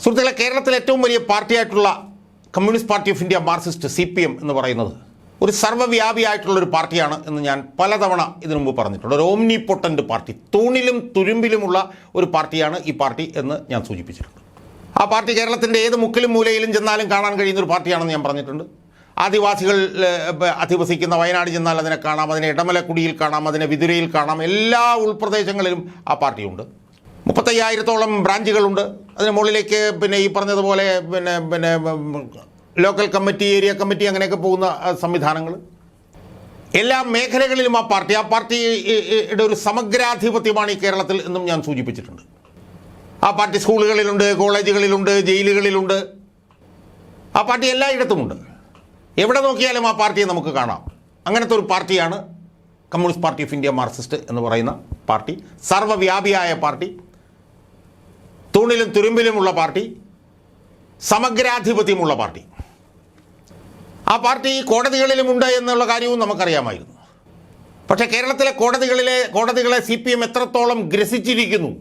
സുഹൃത്തുക്കളെ, കേരളത്തിലെ ഏറ്റവും വലിയ പാർട്ടിയായിട്ടുള്ള Communist Party of India Marxist CPM എന്ന് പറയുന്നത് ഒരു സർവ്വവ്യാപിയായിട്ടുള്ളൊരു പാർട്ടിയാണ് എന്ന് ഞാൻ പലതവണ ഇതിനു മുമ്പ് പറഞ്ഞിട്ടുണ്ട്. ഒരു ഓംനി പൊട്ടൻ്റ് പാർട്ടി, തൂണിലും തുരുമ്പിലുമുള്ള ഒരു പാർട്ടിയാണ് ഈ പാർട്ടി എന്ന് ഞാൻ സൂചിപ്പിച്ചിട്ടുണ്ട്. ആ പാർട്ടി കേരളത്തിൻ്റെ ഏത് മുക്കിലും മൂലയിലും ചെന്നാലും കാണാൻ കഴിയുന്ന ഒരു പാർട്ടിയാണെന്ന് ഞാൻ പറഞ്ഞിട്ടുണ്ട്. ആദിവാസികൾ അധിവസിക്കുന്ന വയനാട് ചെന്നാൽ അതിനെ കാണാം, അതിനെ ഇടമലക്കുടിയിൽ കാണാം, അതിനെ വിതുരയിൽ കാണാം. എല്ലാ ഉൾപ്രദേശങ്ങളിലും ആ പാർട്ടിയുണ്ട്. 35,000-ഓളം ബ്രാഞ്ചുകളുണ്ട്. അതിന് മുകളിലേക്ക് ഈ പറഞ്ഞതുപോലെ ലോക്കൽ കമ്മിറ്റി, ഏരിയ കമ്മിറ്റി അങ്ങനെയൊക്കെ പോകുന്ന സംവിധാനങ്ങൾ. എല്ലാ മേഖലകളിലും ആ പാർട്ടിയുടെ ഒരു സമഗ്രാധിപത്യമാണ് ഈ കേരളത്തിൽ എന്നും ഞാൻ സൂചിപ്പിച്ചിട്ടുണ്ട്. ആ പാർട്ടി സ്കൂളുകളിലുണ്ട്, കോളേജുകളിലുണ്ട്, ജയിലുകളിലുണ്ട്. ആ പാർട്ടി എല്ലായിടത്തുമുണ്ട്. എവിടെ നോക്കിയാലും ആ പാർട്ടിയെ നമുക്ക് കാണാം. അങ്ങനത്തെ ഒരു പാർട്ടിയാണ് Communist Party of India Marxist എന്ന് പറയുന്ന പാർട്ടി. സർവ്വവ്യാപിയായ പാർട്ടി, തൂണിലും തുരുമ്പിലുമുള്ള പാർട്ടി, സമഗ്രാധിപത്യമുള്ള പാർട്ടി. ആ പാർട്ടി കോടതികളിലുമുണ്ട് എന്നുള്ള കാര്യവും നമുക്കറിയാമായിരുന്നു. പക്ഷേ കേരളത്തിലെ കോടതികളെ CPM എത്രത്തോളം ഗ്രസിച്ചിരിക്കുന്നു,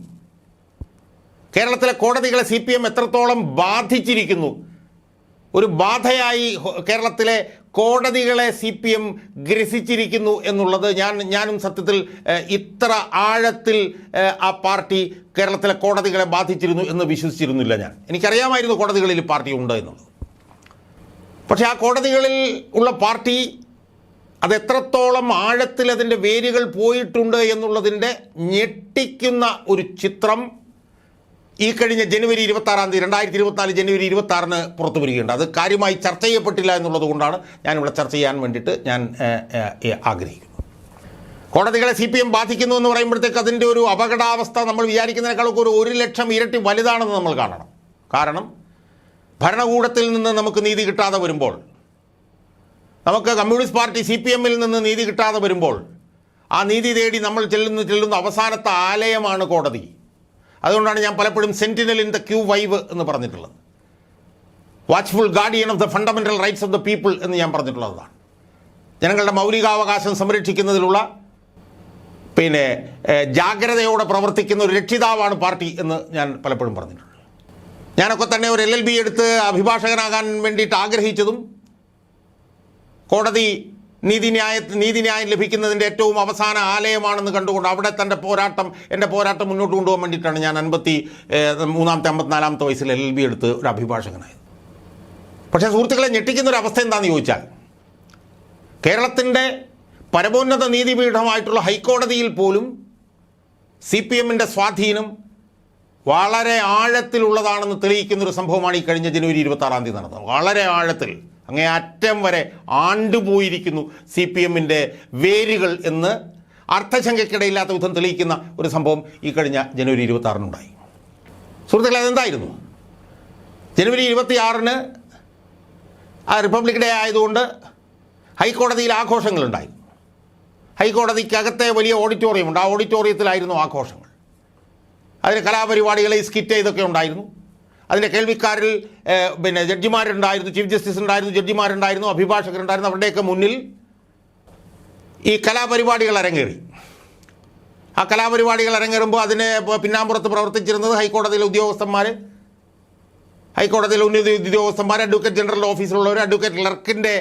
കേരളത്തിലെ കോടതികളെ CPM എത്രത്തോളം ബാധിച്ചിരിക്കുന്നു, ഒരു ബാധയായി കേരളത്തിലെ കോടതികളെ CPM ഗ്രസിച്ചിരിക്കുന്നു എന്നുള്ളത് ഞാനും സത്യത്തിൽ ഇത്ര ആഴത്തിൽ ആ പാർട്ടി കേരളത്തിലെ കോടതികളെ ബാധിച്ചിരുന്നു എന്ന് വിശ്വസിച്ചിരുന്നില്ല. എനിക്കറിയാമായിരുന്നു കോടതികളിൽ പാർട്ടി ഉണ്ട് എന്നുള്ളത്. പക്ഷേ ആ കോടതികളിൽ ഉള്ള പാർട്ടി അതെത്രത്തോളം ആഴത്തിൽ അതിൻ്റെ വേരുകൾ പോയിട്ടുണ്ട് എന്നുള്ളതിൻ്റെ ഞെട്ടിക്കുന്ന ഒരു ചിത്രം ഈ കഴിഞ്ഞ ജനുവരി 26 2024 ജനുവരി 26 പുറത്തു വരികയുണ്ട്. അത് കാര്യമായി ചർച്ച ചെയ്യപ്പെട്ടില്ല എന്നുള്ളത് കൊണ്ടാണ് ഞാനിവിടെ ചർച്ച ചെയ്യാൻ വേണ്ടിയിട്ട് ഞാൻ ആഗ്രഹിക്കുന്നു. കോടതികളെ CPM ബാധിക്കുന്നു എന്ന് പറയുമ്പോഴത്തേക്ക് അതിൻ്റെ ഒരു അപകടാവസ്ഥ നമ്മൾ വിചാരിക്കുന്നതിനേക്കാളൊക്കെ ഒരു 1,00,000 ഇരട്ടി വലുതാണെന്ന് നമ്മൾ കാണണം. കാരണം ഭരണകൂടത്തിൽ നിന്ന് നമുക്ക് നീതി കിട്ടാതെ വരുമ്പോൾ, നമുക്ക് കമ്മ്യൂണിസ്റ്റ് പാർട്ടി CPMൽ നിന്ന് നീതി കിട്ടാതെ വരുമ്പോൾ, ആ നീതി തേടി നമ്മൾ ചെല്ലുന്ന അവസാനത്തെ ആലയമാണ് കോടതി. അതുകൊണ്ടാണ് ഞാൻ പലപ്പോഴും സെന്റിനൽ ഇൻ ദ ക്യൂ വൈവ് എന്ന് പറഞ്ഞിട്ടുള്ളത്. Watchful guardian of the fundamental rights of the people എന്ന് ഞാൻ പറഞ്ഞിട്ടുള്ളതാണ്. ജനങ്ങളുടെ മൗലികാവകാശം സംരക്ഷിക്കുന്നതിലുള്ള ജാഗ്രതയോടെ പ്രവർത്തിക്കുന്ന ഒരു രക്ഷിതാവാണ് പാർട്ടി എന്ന് ഞാൻ പലപ്പോഴും പറഞ്ഞിട്ടുണ്ട്. ഞാനൊക്കെ തന്നെ ഒരു LLB എടുത്ത് അഭിഭാഷകനാകാൻ വേണ്ടിയിട്ട് ആഗ്രഹിച്ചതും കോടതി നീതിന്യായം ലഭിക്കുന്നതിൻ്റെ ഏറ്റവും അവസാന ആലയമാണെന്ന് കണ്ടുകൊണ്ട് അവിടെ എൻ്റെ പോരാട്ടം മുന്നോട്ട് കൊണ്ടുപോകാൻ വേണ്ടിയിട്ടാണ് ഞാൻ 53-ാമത്തെ 54-ാമത്തെ വയസ്സിൽ LLB എടുത്ത് ഒരു അഭിഭാഷകനായത്. പക്ഷേ സുഹൃത്തുക്കളെ, ഞെട്ടിക്കുന്നൊരു അവസ്ഥ എന്താണെന്ന് ചോദിച്ചാൽ, കേരളത്തിൻ്റെ പരമോന്നത നീതിപീഠമായിട്ടുള്ള ഹൈക്കോടതിയിൽ പോലും CPMൻ്റെ സ്വാധീനം വളരെ ആഴത്തിലുള്ളതാണെന്ന് തെളിയിക്കുന്നൊരു സംഭവമാണ് ഈ കഴിഞ്ഞ ജനുവരി 26 നടന്നത്. വളരെ ആഴത്തിൽ, അങ്ങേ അറ്റം വരെ ആണ്ടുപോയിരിക്കുന്നു CPMൻ്റെ വേരുകൾ എന്ന് അർത്ഥശങ്കയ്ക്കിടയില്ലാത്ത വിധം തെളിയിക്കുന്ന ഒരു സംഭവം ഈ കഴിഞ്ഞ ജനുവരി 26 സുഹൃത്തുക്കളെ, അതെന്തായിരുന്നു? ജനുവരി 26 ആ റിപ്പബ്ലിക് ഡേ ആയതുകൊണ്ട് ഹൈക്കോടതിയിൽ ആഘോഷങ്ങളുണ്ടായിരുന്നു. ഹൈക്കോടതിക്കകത്തെ വലിയ ഓഡിറ്റോറിയമുണ്ട്. ആ ഓഡിറ്റോറിയത്തിലായിരുന്നു ആഘോഷങ്ങൾ. അതിന് കലാപരിപാടികൾ, സ്കിറ്റ് ഇതൊക്കെ ഉണ്ടായിരുന്നു. അതിൻ്റെ കേൾവിക്കാരിൽ ജഡ്ജിമാരുണ്ടായിരുന്നു, ചീഫ് ജസ്റ്റിസ് ഉണ്ടായിരുന്നു, ജഡ്ജിമാരുണ്ടായിരുന്നു, അഭിഭാഷകരുണ്ടായിരുന്നു. അവരുടെയൊക്കെ മുന്നിൽ ഈ കലാപരിപാടികൾ അരങ്ങേറി. ആ കലാപരിപാടികൾ അരങ്ങേറുമ്പോൾ അതിന് പിന്നാമ്പുറത്ത് പ്രവർത്തിച്ചിരുന്നത് ഹൈക്കോടതിയിലെ ഉദ്യോഗസ്ഥന്മാർ, അഡ്വക്കേറ്റ് ജനറൽ ഓഫീസിലുള്ളവർ, അഡ്വക്കേറ്റ് ക്ലർക്കിൻ്റെ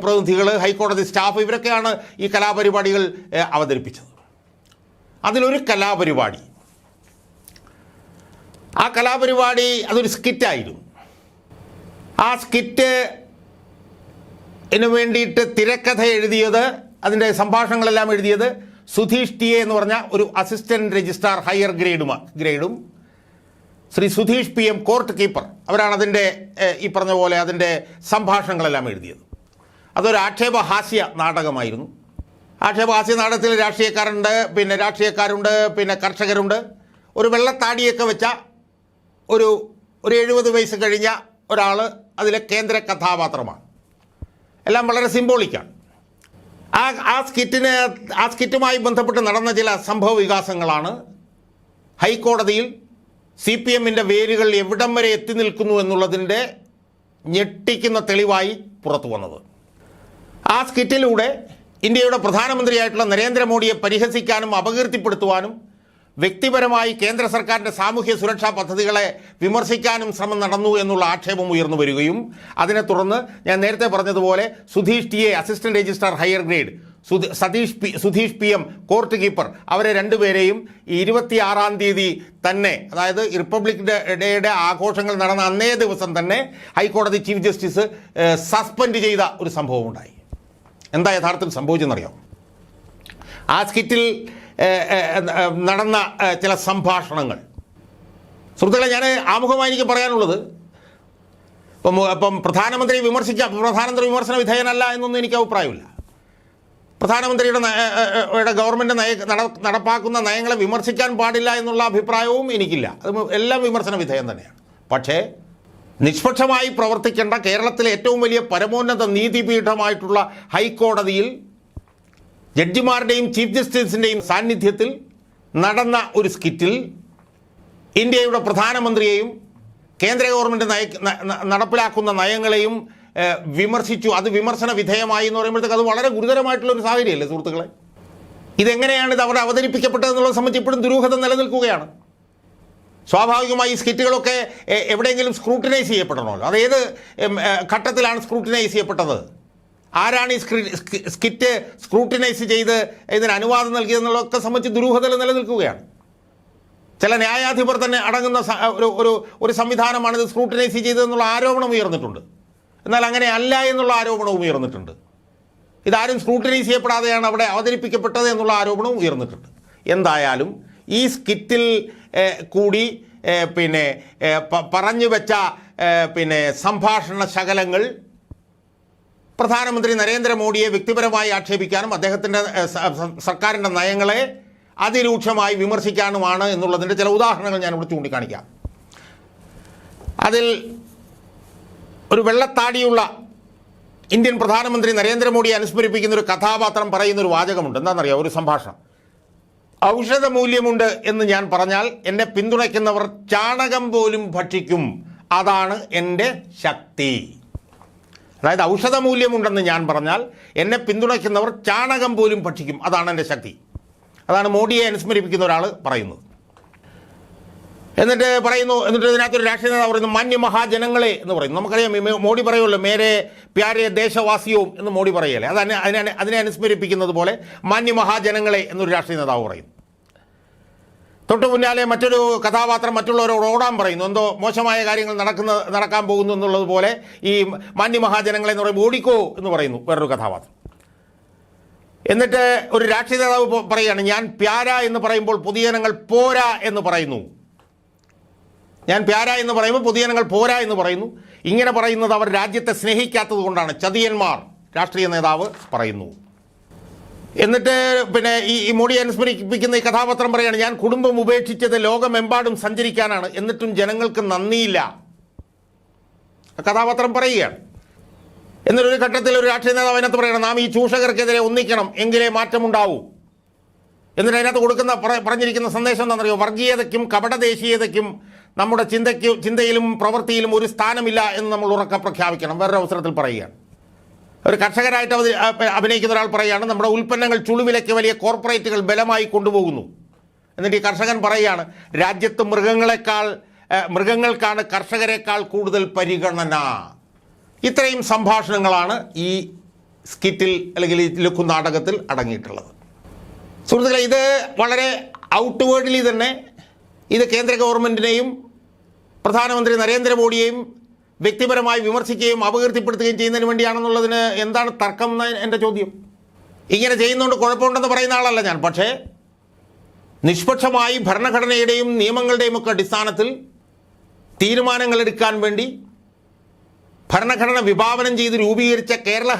പ്രതിനിധികൾ, ഹൈക്കോടതി സ്റ്റാഫ്, ഇവരൊക്കെയാണ് ഈ കലാപരിപാടികൾ അവതരിപ്പിച്ചത്. അതിലൊരു കലാപരിപാടി, ആ കലാപരിപാടി അതൊരു സ്കിറ്റായിരുന്നു. ആ സ്കിറ്റിന് വേണ്ടിയിട്ട് തിരക്കഥ എഴുതിയത്, അതിൻ്റെ സംഭാഷണങ്ങളെല്ലാം എഴുതിയത് സുധീഷ് ടി എന്ന് പറഞ്ഞ ഒരു അസിസ്റ്റൻറ്റ് രജിസ്ട്രാർ ഹയർ ഗ്രേഡും Shri Sudheesh PM court keeper, അവരാണ് അതിൻ്റെ ഈ പറഞ്ഞ പോലെ അതിൻ്റെ സംഭാഷണങ്ങളെല്ലാം എഴുതിയത്. അതൊരു ആക്ഷേപഹാസ്യ നാടകമായിരുന്നു. ആക്ഷേപഹാസ്യ നാടകത്തിൽ രാഷ്ട്രീയക്കാരുണ്ട്, കർഷകരുണ്ട്, ഒരു വെള്ളത്താടിയൊക്കെ വെച്ച ഒരു 70 വയസ്സ് കഴിഞ്ഞ ഒരാൾ അതിലെ കേന്ദ്ര കഥാപാത്രമാണ്. എല്ലാം വളരെ സിംബോളിക്കാണ്. ആ സ്കിറ്റുമായി ബന്ധപ്പെട്ട് നടന്ന ചില സംഭവ വികാസങ്ങളാണ് ഹൈക്കോടതിയിൽ CPMൻ്റെ വേരുകൾ എവിടം വരെ എത്തി നിൽക്കുന്നു എന്നുള്ളതിൻ്റെ ഞെട്ടിക്കുന്ന തെളിവായി പുറത്തു വന്നത്. ആ സ്കിറ്റിലൂടെ ഇന്ത്യയുടെ പ്രധാനമന്ത്രിയായിട്ടുള്ള നരേന്ദ്രമോദിയെ പരിഹസിക്കാനും അപകീർത്തിപ്പെടുത്തുവാനും വ്യക്തിപരമായി കേന്ദ്ര സർക്കാരിൻ്റെ സാമൂഹ്യ സുരക്ഷാ പദ്ധതികളെ വിമർശിക്കാനും ശ്രമം നടന്നു എന്നുള്ള ആക്ഷേപം ഉയർന്നു വരികയും അതിനെ തുടർന്ന് ഞാൻ നേരത്തെ പറഞ്ഞതുപോലെ Sudheesh T A assistant registrar higher grade, Sudheesh P M court keeper, അവരെ രണ്ടുപേരെയും 26-ാം തീയതി തന്നെ, അതായത് റിപ്പബ്ലിക് ഡേയുടെ ആഘോഷങ്ങൾ നടന്ന അന്നേ ദിവസം തന്നെ ഹൈക്കോടതി ചീഫ് ജസ്റ്റിസ് സസ്പെൻഡ് ചെയ്ത ഒരു സംഭവം ഉണ്ടായി. എന്താ യഥാർത്ഥത്തിൽ സംഭവിച്ചെന്നറിയാം? ആ സ്കിറ്റിൽ നടന്ന ചില സംഭാഷണങ്ങൾ സുഹൃത്തുക്കളെ, ഞാൻ ആമുഖമായി എനിക്ക് പറയാനുള്ളത്, ഇപ്പം പ്രധാനമന്ത്രി വിമർശന വിധേയനല്ല എന്നൊന്നും എനിക്ക് അഭിപ്രായമില്ല. പ്രധാനമന്ത്രിയുടെ ഗവൺമെൻറ് നടപ്പാക്കുന്ന നയങ്ങളെ വിമർശിക്കാൻ പാടില്ല എന്നുള്ള അഭിപ്രായവും എനിക്കില്ല. അത് എല്ലാം വിമർശന വിധേയം തന്നെയാണ്. പക്ഷേ നിഷ്പക്ഷമായി പ്രവർത്തിക്കേണ്ട കേരളത്തിലെ ഏറ്റവും വലിയ പരമോന്നത നീതിപീഠമായിട്ടുള്ള ഹൈക്കോടതിയിൽ ജഡ്ജിമാരുടെയും ചീഫ് ജസ്റ്റിസിൻ്റെയും സാന്നിധ്യത്തിൽ നടന്ന ഒരു സ്കിറ്റിൽ ഇന്ത്യയുടെ പ്രധാനമന്ത്രിയെയും കേന്ദ്ര ഗവൺമെൻറ് നടപ്പിലാക്കുന്ന നയങ്ങളെയും വിമർശിച്ചു. അത് വിമർശന വിധേയമായി എന്ന് പറയുമ്പോഴത്തേക്ക് അത് വളരെ ഗുരുതരമായിട്ടുള്ളൊരു സാഹചര്യമല്ലേ സുഹൃത്തുക്കളെ? ഇതെങ്ങനെയാണ് ഇത് അവിടെ അവതരിപ്പിക്കപ്പെട്ടതെന്നുള്ളത് സംബന്ധിച്ച് ഇപ്പോഴും ദുരൂഹത നിലനിൽക്കുകയാണ്. സ്വാഭാവികമായി ഈ സ്കിറ്റുകളൊക്കെ എവിടെയെങ്കിലും സ്ക്രൂട്ടിനൈസ് ചെയ്യപ്പെടണമല്ലോ. അത് ഏത് ഘട്ടത്തിലാണ് സ്ക്രൂട്ടിനൈസ് ചെയ്യപ്പെട്ടത്? ആരാണ് ഈ സ്കിറ്റ് സ്ക്രൂട്ടിനൈസ് ചെയ്ത് ഇതിന് അനുവാദം നൽകിയതെന്നുള്ളതൊക്കെ സംബന്ധിച്ച് ദുരൂഹതകൾ നിലനിൽക്കുകയാണ്. ചില ന്യായാധിപർ തന്നെ അടങ്ങുന്ന ഒരു സംവിധാനമാണ് ഇത് സ്ക്രൂട്ടിനൈസ് ചെയ്തതെന്നുള്ള ആരോപണം ഉയർന്നിട്ടുണ്ട്. എന്നാൽ അങ്ങനെ അല്ല എന്നുള്ള ആരോപണവും ഉയർന്നിട്ടുണ്ട്. ഇതാരും സ്ക്രൂട്ടിനൈസ് ചെയ്യപ്പെടാതെയാണ് അവിടെ അവതരിപ്പിക്കപ്പെട്ടത് എന്നുള്ള ആരോപണവും ഉയർന്നിട്ടുണ്ട്. എന്തായാലും ഈ സ്കിറ്റിൽ കൂടി പറഞ്ഞു വെച്ച സംഭാഷണ ശകലങ്ങൾ പ്രധാനമന്ത്രി നരേന്ദ്രമോദിയെ വ്യക്തിപരമായി ആക്ഷേപിക്കാനും അദ്ദേഹത്തിൻ്റെ സർക്കാരിൻ്റെ നയങ്ങളെ അതിരൂക്ഷമായി വിമർശിക്കാനുമാണ് എന്നുള്ളതിൻ്റെ ചില ഉദാഹരണങ്ങൾ ഞാനിവിടെ ചൂണ്ടിക്കാണിക്കാം. അതിൽ ഒരു വെള്ളത്താടിയുള്ള ഇന്ത്യൻ പ്രധാനമന്ത്രി നരേന്ദ്രമോദിയെ അനുസ്മരിപ്പിക്കുന്ന ഒരു കഥാപാത്രം പറയുന്നൊരു വാചകമുണ്ട്. എന്താണെന്നറിയാം? ഒരു സംഭാഷണം. ഔഷധ മൂല്യമുണ്ട് എന്ന് ഞാൻ പറഞ്ഞാൽ എന്നെ പിന്തുണയ്ക്കുന്നവർ ചാണകം പോലും ഭക്ഷിക്കും, അതാണ് എൻ്റെ ശക്തി. അതായത് ഔഷധ മൂല്യമുണ്ടെന്ന് ഞാൻ പറഞ്ഞാൽ എന്നെ പിന്തുണയ്ക്കുന്നവർ ചാണകം പോലും ഭക്ഷിക്കും, അതാണ് എൻ്റെ ശക്തി. അതാണ് മോഡിയെ അനുസ്മരിപ്പിക്കുന്ന ഒരാൾ പറയുന്നത്. എന്നിട്ട് ഇതിനകത്തൊരു രാഷ്ട്രീയ നേതാവ് പറയുന്നു മാന്യമഹാജനങ്ങളെ എന്ന് പറയുന്നു. നമുക്കറിയാം മോഡി പറയുമല്ലോ മേരെ പ്യാരെ ദേശവാസിയവും എന്ന് മോഡി പറയല്ലേ. അതിനെ അനുസ്മരിപ്പിക്കുന്നത് പോലെ മാന്യമഹാജനങ്ങളെ എന്നൊരു രാഷ്ട്രീയ നേതാവ് പറയുന്നു. തൊട്ടു പിന്നാലെ മറ്റൊരു കഥാപാത്രം മറ്റുള്ളവരോട് ഓടാൻ പറയുന്നു. എന്തോ മോശമായ കാര്യങ്ങൾ നടക്കാൻ പോകുന്നു എന്നുള്ളതുപോലെ ഈ മാന്യമഹാജനങ്ങളെ എന്ന് പറയുമ്പോൾ ഓടിക്കോ എന്ന് പറയുന്നു വേറൊരു കഥാപാത്രം. എന്നിട്ട് ഒരു രാഷ്ട്രീയ നേതാവ് പറയുകയാണ്, ഞാൻ പ്യാര എന്ന് പറയുമ്പോൾ പൊതുജനങ്ങൾ പോരാ എന്ന് പറയുന്നു. ഞാൻ പ്യാര എന്ന് പറയുമ്പോൾ പൊതുജനങ്ങൾ പോരാ എന്ന് പറയുന്നു. ഇങ്ങനെ പറയുന്നത് അവർ രാജ്യത്തെ സ്നേഹിക്കാത്തത് കൊണ്ടാണ്, ചതിയന്മാർ, രാഷ്ട്രീയ നേതാവ് പറയുന്നു. എന്നിട്ട് ഈ മോഡിയെ അനുസ്മരിപ്പിക്കുന്ന ഈ കഥാപാത്രം പറയുകയാണ്, ഞാൻ കുടുംബം ഉപേക്ഷിച്ചത് ലോകമെമ്പാടും സഞ്ചരിക്കാനാണ്, എന്നിട്ടും ജനങ്ങൾക്ക് നന്ദിയില്ല. കഥാപാത്രം പറയുകയാണ്. എന്നൊരു ഘട്ടത്തിൽ ഒരു രാഷ്ട്രീയ നേതാവ് അതിനകത്ത് പറയണം, നാം ഈ ചൂഷകർക്കെതിരെ ഒന്നിക്കണം, എങ്കിലേ മാറ്റമുണ്ടാവൂ. എന്നിട്ട് അതിനകത്ത് പറഞ്ഞിരിക്കുന്ന സന്ദേശം എന്താണെന്നറിയോ? വർഗീയതയ്ക്കും കപടദേശീയതയ്ക്കും നമ്മുടെ ചിന്തയിലും പ്രവൃത്തിയിലും ഒരു സ്ഥാനമില്ല എന്ന് നമ്മൾ ഉറക്കെ പ്രഖ്യാപിക്കണം. വേറൊരു അവസരത്തിൽ പറയുകയാണ്. ഒരു കർഷകരായിട്ട് അഭിനയിക്കുന്ന ഒരാൾ പറയുകയാണ്, നമ്മുടെ ഉൽപ്പന്നങ്ങൾ ചുളുവിലയ്ക്ക് വലിയ കോർപ്പറേറ്റുകൾ ബലമായി കൊണ്ടുപോകുന്നു. എന്നിട്ട് ഈ കർഷകൻ പറയുകയാണ്, രാജ്യത്ത് മൃഗങ്ങൾക്കാണ് കർഷകരെക്കാൾ കൂടുതൽ പരിഗണന. ഇത്രയും സംഭാഷണങ്ങളാണ് ഈ സ്കിറ്റിൽ അല്ലെങ്കിൽ ഈ ലഘു നാടകത്തിൽ അടങ്ങിയിട്ടുള്ളത്. സുഹൃത്തുക്കളെ, ഇത് വളരെ ഔട്ട്വേർഡ്ലി തന്നെ ഇത് കേന്ദ്ര ഗവൺമെൻറ്റിനെയും പ്രധാനമന്ത്രി നരേന്ദ്രമോദിയെയും വ്യക്തിപരമായി വിമർശിക്കുകയും അപകീർത്തിപ്പെടുത്തുകയും ചെയ്യുന്നതിന് വേണ്ടിയാണെന്നുള്ളതിന് എന്താണ് തർക്കം എന്ന എൻ്റെ ചോദ്യം. ഇങ്ങനെ ചെയ്യുന്നതുകൊണ്ട് കുഴപ്പമുണ്ടെന്ന് പറയുന്ന ആളല്ല ഞാൻ. പക്ഷേ നിഷ്പക്ഷമായി ഭരണഘടനയുടെയും നിയമങ്ങളുടെയും ഒക്കെ അടിസ്ഥാനത്തിൽ തീരുമാനങ്ങൾ എടുക്കാൻ വേണ്ടി ഭരണഘടന വിഭാവനം ചെയ്ത് രൂപീകരിച്ച കേരള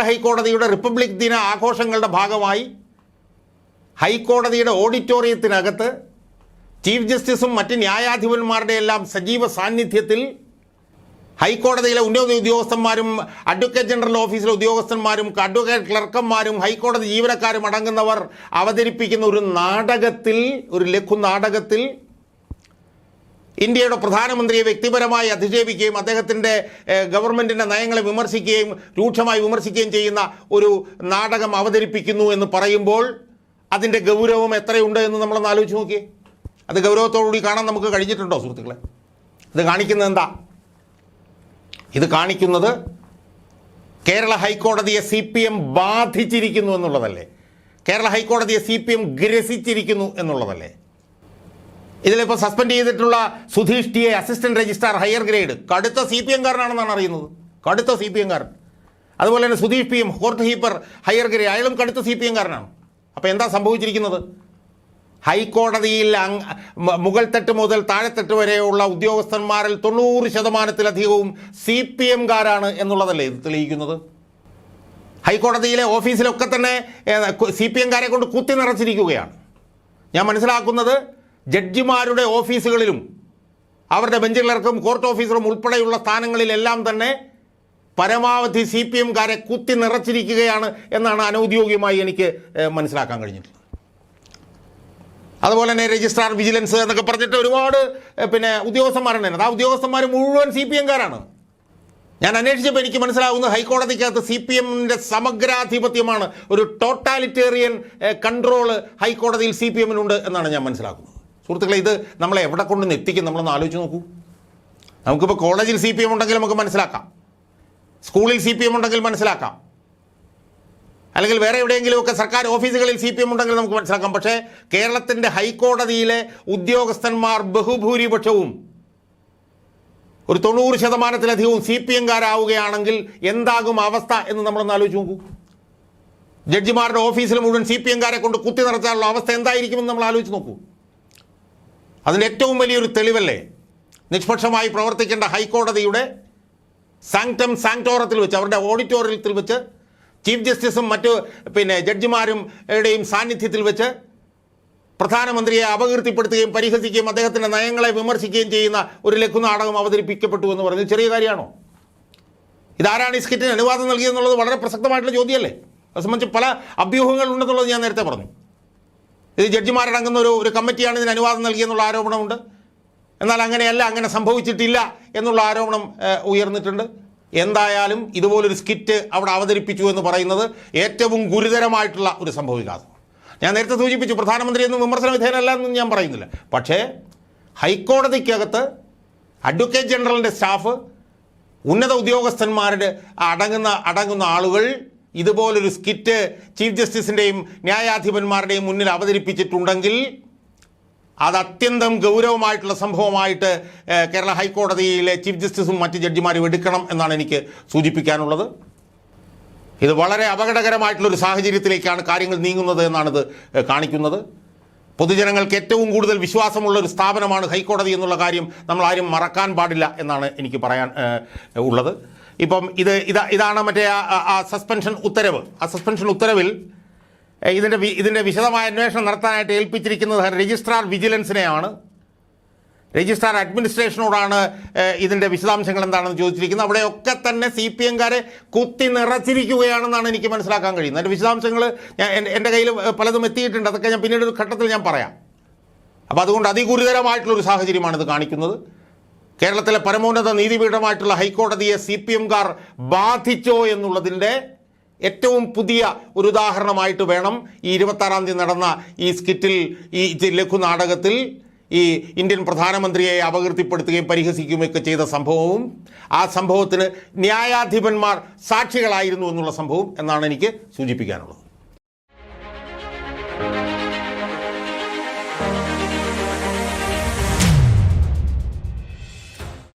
ഹൈക്കോടതിയുടെ റിപ്പബ്ലിക് ദിന ആഘോഷങ്ങളുടെ ഭാഗമായി ഹൈക്കോടതിയുടെ ഓഡിറ്റോറിയത്തിനകത്ത് ചീഫ് ജസ്റ്റിസും മറ്റ് ന്യായാധിപന്മാരുടെ എല്ലാം സജീവ സാന്നിധ്യത്തിൽ ഹൈക്കോടതിയിലെ ഉന്നത ഉദ്യോഗസ്ഥന്മാരും അഡ്വക്കേറ്റ് ജനറൽ ഓഫീസിലെ ഉദ്യോഗസ്ഥന്മാരും അഡ്വക്കേറ്റ് ക്ലർക്കന്മാരും ഹൈക്കോടതി ജീവനക്കാരും അടങ്ങുന്നവർ അവതരിപ്പിക്കുന്ന ഒരു ലഘു നാടകത്തിൽ ഇന്ത്യയുടെ പ്രധാനമന്ത്രിയെ വ്യക്തിപരമായി അധിക്ഷേപിക്കുകയും അദ്ദേഹത്തിൻ്റെ ഗവൺമെൻറ്റിൻ്റെ നയങ്ങളെ രൂക്ഷമായി വിമർശിക്കുകയും ചെയ്യുന്ന ഒരു നാടകം അവതരിപ്പിക്കുന്നു എന്ന് പറയുമ്പോൾ അതിൻ്റെ ഗൗരവം എത്രയുണ്ട് എന്ന് നമ്മളൊന്ന് ആലോചിച്ച് നോക്കിയേ. അത് ഗൗരവത്തോടുകൂടി കാണാൻ നമുക്ക് കഴിഞ്ഞിട്ടുണ്ടോ സുഹൃത്തുക്കളെ? ഇത് കാണിക്കുന്നത് എന്താ? ഇത് കാണിക്കുന്നത് കേരള ഹൈക്കോടതിയെ CPM ബാധിച്ചിരിക്കുന്നു എന്നുള്ളതല്ലേ? കേരള ഹൈക്കോടതിയെ CPM ഗ്രസിച്ചിരിക്കുന്നു എന്നുള്ളതല്ലേ? ഇതിലിപ്പോൾ സസ്പെൻഡ് ചെയ്തിട്ടുള്ള Sudheesh TA assistant registrar higher grade കടുത്ത CPM കാരനാണെന്നാണ് അറിയുന്നത്. കടുത്ത CPM കാരൻ. അതുപോലെ തന്നെ Sudheesh PM court keeper higher grade, അയാളും കടുത്ത CPM കാരനാണ്. അപ്പോൾ എന്താ സംഭവിച്ചിരിക്കുന്നത്? ഹൈക്കോടതിയിൽ മുകൾ തട്ട് മുതൽ താഴെത്തട്ട് വരെയുള്ള ഉദ്യോഗസ്ഥന്മാരിൽ 90% CPM കാരാണ് എന്നുള്ളതല്ലേ ഇത് തെളിയിക്കുന്നത്? ഹൈക്കോടതിയിലെ ഓഫീസിലൊക്കെ തന്നെ CPM കാരെ കൊണ്ട് കുത്തി നിറച്ചിരിക്കുകയാണ്. ഞാൻ മനസ്സിലാക്കുന്നത് ജഡ്ജിമാരുടെ ഓഫീസുകളിലും അവരുടെ ബെഞ്ച് ക്ലർക്കും കോർട്ട് ഓഫീസറും ഉൾപ്പെടെയുള്ള സ്ഥാനങ്ങളിലെല്ലാം തന്നെ പരമാവധി CPM കാരെ കുത്തി നിറച്ചിരിക്കുകയാണ് എന്നാണ് അനൗദ്യോഗികമായി എനിക്ക് മനസ്സിലാക്കാൻ കഴിഞ്ഞിട്ടുള്ളത്. അതുപോലെ തന്നെ രജിസ്ട്രാർ വിജിലൻസ് എന്നൊക്കെ പറഞ്ഞിട്ട് ഒരുപാട് ഉദ്യോഗസ്ഥന്മാരുണ്ടായിരുന്നു. ആ ഉദ്യോഗസ്ഥന്മാർ മുഴുവൻ CPM കാരാണ്. ഞാൻ അന്വേഷിച്ചപ്പോൾ എനിക്ക് മനസ്സിലാവുന്നത് ഹൈക്കോടതിക്കകത്ത് CPMൻ്റെ സമഗ്രാധിപത്യമാണ്, ഒരു ടോട്ടാലിറ്റേറിയൻ കൺട്രോൾ ഹൈക്കോടതിയിൽ CPMനുണ്ട് എന്നാണ് ഞാൻ മനസ്സിലാക്കുന്നത്. സുഹൃത്തുക്കളെ, ഇത് നമ്മളെ എവിടെ കൊണ്ടുവന്ന് എത്തിക്കും? നമ്മളൊന്ന് ആലോചിച്ച് നോക്കൂ. നമുക്കിപ്പോൾ കോളേജിൽ CPM ഉണ്ടെങ്കിൽ നമുക്ക് മനസ്സിലാക്കാം, സ്കൂളിൽ CPM ഉണ്ടെങ്കിൽ മനസ്സിലാക്കാം, അല്ലെങ്കിൽ വേറെ എവിടെയെങ്കിലുമൊക്കെ സർക്കാർ ഓഫീസുകളിൽ CPM ഉണ്ടെങ്കിൽ നമുക്ക് മനസ്സിലാക്കാം. പക്ഷേ കേരളത്തിൻ്റെ ഹൈക്കോടതിയിലെ ഉദ്യോഗസ്ഥന്മാർ ബഹുഭൂരിപക്ഷവും ഒരു 90%-ലധികവും CPM കാരാവുകയാണെങ്കിൽ എന്താകും അവസ്ഥ എന്ന് നമ്മളൊന്ന് ആലോചിച്ച് നോക്കൂ. ജഡ്ജിമാരുടെ ഓഫീസിൽ മുഴുവൻ CPM കാരെ കൊണ്ട് കുത്തി നിറച്ചാലുള്ള അവസ്ഥ എന്തായിരിക്കുമെന്ന് നമ്മൾ ആലോചിച്ച് നോക്കൂ. അതിൻ്റെ ഏറ്റവും വലിയൊരു തെളിവല്ലേ നിഷ്പക്ഷമായി പ്രവർത്തിക്കേണ്ട ഹൈക്കോടതിയുടെ സാങ്ക്ടം സാങ്ക്ടോറത്തിൽ വെച്ച്, അവരുടെ ഓഡിറ്റോറിയത്തിൽ വെച്ച്, ചീഫ് ജസ്റ്റിസും മറ്റ് ജഡ്ജിമാരും സാന്നിധ്യത്തിൽ വെച്ച് പ്രധാനമന്ത്രിയെ അപകീർത്തിപ്പെടുത്തുകയും പരിഹസിക്കുകയും അദ്ദേഹത്തിൻ്റെ നയങ്ങളെ വിമർശിക്കുകയും ചെയ്യുന്ന ഒരു ലഘുനാടകം അവതരിപ്പിക്കപ്പെട്ടു എന്ന് പറയുന്നത് ചെറിയ കാര്യമാണോ? ഇതാരാണ് ഈ സ്കിറ്റിന് അനുവാദം നൽകിയെന്നുള്ളത് വളരെ പ്രസക്തമായിട്ടുള്ള ചോദ്യമല്ലേ? അത് സംബന്ധിച്ച് പല അഭ്യൂഹങ്ങളുണ്ടെന്നുള്ളത് ഞാൻ നേരത്തെ പറഞ്ഞു. ഇത് ജഡ്ജിമാരടങ്ങുന്ന ഒരു കമ്മിറ്റിയാണ് ഇതിന് അനുവാദം നൽകിയെന്നുള്ള ആരോപണമുണ്ട്. എന്നാൽ അങ്ങനെയല്ല, അങ്ങനെ സംഭവിച്ചിട്ടില്ല എന്നുള്ള ആരോപണം ഉയർന്നിട്ടുണ്ട്. എന്തായാലും ഇതുപോലൊരു സ്കിറ്റ് അവിടെ അവതരിപ്പിച്ചു എന്ന് പറയുന്നത് ഏറ്റവും ഗുരുതരമായിട്ടുള്ള ഒരു സംഭവവികാസം. ഞാൻ നേരത്തെ സൂചിപ്പിച്ചു, പ്രധാനമന്ത്രിയൊന്നും വിമർശന വിധേയനല്ല എന്നും ഞാൻ പറയുന്നില്ല. പക്ഷേ ഹൈക്കോടതിക്കകത്ത് അഡ്വക്കേറ്റ് ജനറലിൻ്റെ സ്റ്റാഫ്, ഉന്നത ഉദ്യോഗസ്ഥന്മാരുടെ അടങ്ങുന്ന ആളുകൾ ഇതുപോലൊരു സ്കിറ്റ് ചീഫ് ജസ്റ്റിസിൻ്റെയും ന്യായാധിപന്മാരുടെയും മുന്നിൽ അവതരിപ്പിച്ചിട്ടുണ്ടെങ്കിൽ അത് അത്യന്തം ഗൗരവമായിട്ടുള്ള സംഭവമായിട്ട് കേരള ഹൈക്കോടതിയിലെ ചീഫ് ജസ്റ്റിസും മറ്റ് ജഡ്ജിമാരും എടുക്കണം എന്നാണ് എനിക്ക് സൂചിപ്പിക്കാനുള്ളത്. ഇത് വളരെ അപകടകരമായിട്ടുള്ളൊരു സാഹചര്യത്തിലേക്കാണ് കാര്യങ്ങൾ നീങ്ങുന്നത് എന്നാണിത് കാണിക്കുന്നത്. പൊതുജനങ്ങൾക്ക് ഏറ്റവും കൂടുതൽ വിശ്വാസമുള്ള ഒരു സ്ഥാപനമാണ് ഹൈക്കോടതി എന്നുള്ള കാര്യം നമ്മളാരും മറക്കാൻ പാടില്ല എന്നാണ് എനിക്ക് പറയാൻ ഉള്ളത്. ഇപ്പം ഇതാണ് മറ്റേ ആ സസ്പെൻഷൻ ഉത്തരവ്. ആ സസ്പെൻഷൻ ഉത്തരവിൽ ഇതിൻ്റെ വിശദമായ അന്വേഷണം നടത്താനായിട്ട് ഏൽപ്പിച്ചിരിക്കുന്നത് രജിസ്ട്രാർ വിജിലൻസിനെയാണ്. രജിസ്ട്രാർ അഡ്മിനിസ്ട്രേഷനോടാണ് ഇതിൻ്റെ വിശദാംശങ്ങൾ എന്താണെന്ന് ചോദിച്ചിരിക്കുന്നത്. അവിടെയൊക്കെ തന്നെ CPM കാരെ കുത്തി നിറച്ചിരിക്കുകയാണെന്നാണ് എനിക്ക് മനസ്സിലാക്കാൻ കഴിയുന്നത്. അതിൻ്റെ വിശദാംശങ്ങൾ എൻ്റെ കയ്യിൽ പലതും എത്തിയിട്ടുണ്ട്. അതൊക്കെ ഞാൻ പിന്നീട് ഒരു ഘട്ടത്തിൽ ഞാൻ പറയാം. അപ്പോൾ അതുകൊണ്ട് അതിഗുരുതരമായിട്ടുള്ളൊരു സാഹചര്യമാണിത് കാണിക്കുന്നത്. കേരളത്തിലെ പരമോന്നത നീതിപീഠമായിട്ടുള്ള ഹൈക്കോടതിയെ CPM കാർ ബാധിച്ചോ എന്നുള്ളതിൻ്റെ ഏറ്റവും പുതിയ ഒരു ഉദാഹരണമായിട്ട് വേണം ഈ 26-ാം തീയതി നടന്ന ഈ സ്കിറ്റിൽ, ഈ ലഘുനാടകത്തിൽ ഈ ഇന്ത്യൻ പ്രധാനമന്ത്രിയെ അപകീർത്തിപ്പെടുത്തുകയും പരിഹസിക്കുകയൊക്കെ ചെയ്ത സംഭവവും ആ സംഭവത്തിന് ന്യായാധിപന്മാർ സാക്ഷികളായിരുന്നു എന്നുള്ള സംഭവം എന്നാണ് എനിക്ക് സൂചിപ്പിക്കാനുള്ളത്.